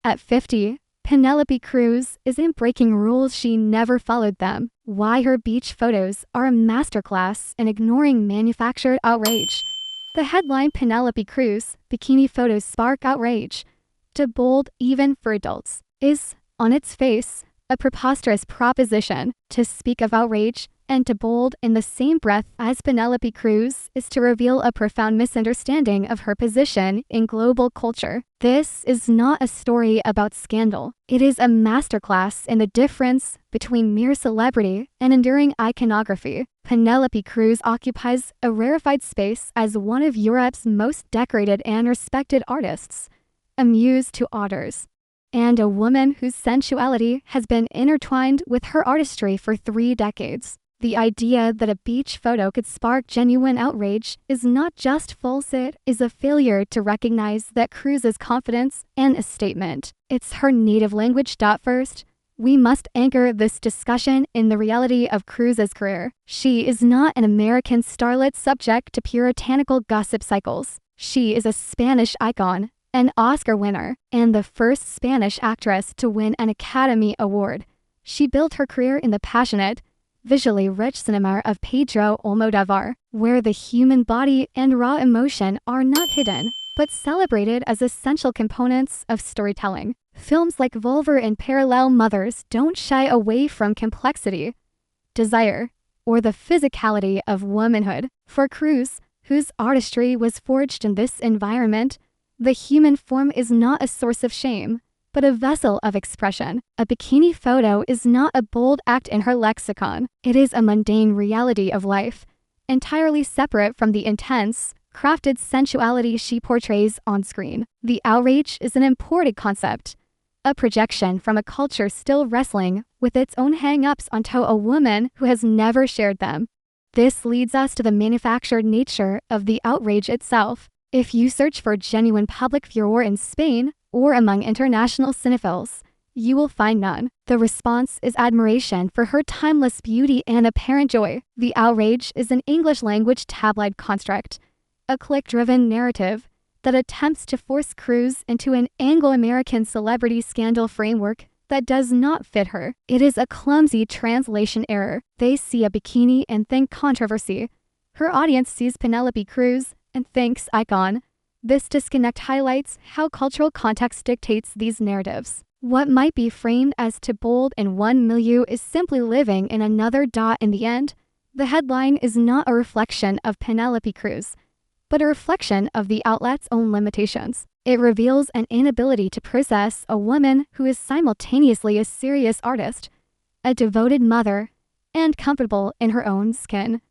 At 50, Penelope Cruz isn't breaking rules, she never followed them. Why her beach photos are a masterclass in ignoring manufactured outrage. The headline, Penelope Cruz Bikini photos spark outrage. To bold, even for adults, is, on its face, a preposterous proposition. To speak of outrage and to bold in the same breath as Penelope Cruz is to reveal a profound misunderstanding of her position in global culture. This is not a story about scandal. It is a masterclass in the difference between mere celebrity and enduring iconography. Penelope Cruz occupies a rarefied space as one of Europe's most decorated and respected artists, a muse to others, and a woman whose sensuality has been intertwined with her artistry for 3 decades. The idea that a beach photo could spark genuine outrage is not just false, it is a failure to recognize that Cruz's confidence and a statement. It's her native language. First, we must anchor this discussion in the reality of Cruz's career. She is not an American starlet subject to puritanical gossip cycles. She is a Spanish icon, an Oscar winner, and the first Spanish actress to win an Academy Award. She built her career in the passionate, visually rich cinema of Pedro Almodovar, where the human body and raw emotion are not hidden, but celebrated as essential components of storytelling. Films like Vulvar and Parallel Mothers don't shy away from complexity, desire, or the physicality of womanhood. For Cruz, whose artistry was forged in this environment, the human form is not a source of shame, but a vessel of expression. A bikini photo is not a bold act in her lexicon. It is a mundane reality of life, entirely separate from the intense, crafted sensuality she portrays on screen. The outrage is an imported concept, a projection from a culture still wrestling with its own hang-ups onto a woman who has never shared them. This leads us to the manufactured nature of the outrage itself. If you search for genuine public furor in Spain, or among international cinephiles, you will find none. The response is admiration for her timeless beauty and apparent joy. The outrage is an English-language tabloid construct, a click-driven narrative that attempts to force Cruz into an Anglo-American celebrity scandal framework that does not fit her. It is a clumsy translation error. They see a bikini and think controversy. Her audience sees Penelope Cruz and thinks icon. This disconnect highlights how cultural context dictates these narratives. What might be framed as too bold in one milieu is simply living in another. In the end, the headline is not a reflection of Penelope Cruz, but a reflection of the outlet's own limitations. It reveals an inability to process a woman who is simultaneously a serious artist, a devoted mother, and comfortable in her own skin,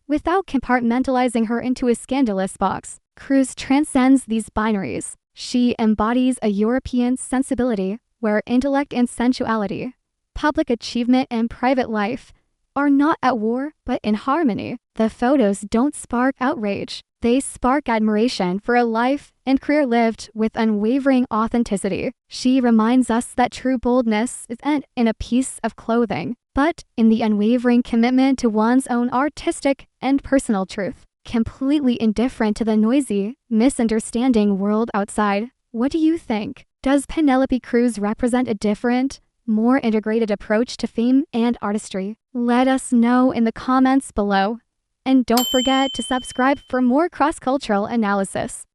without compartmentalizing her into a scandalous box. Cruz transcends these binaries. She embodies a European sensibility where intellect and sensuality, public achievement and private life, are not at war but in harmony. The photos don't spark outrage. They spark admiration for a life and career lived with unwavering authenticity. She reminds us that true boldness isn't in a piece of clothing, but in the unwavering commitment to one's own artistic and personal truth. Completely indifferent to the noisy, misunderstanding world outside. What do you think? Does Penelope Cruz represent a different, more integrated approach to fame and artistry? Let us know in the comments below. And don't forget to subscribe for more cross-cultural analysis.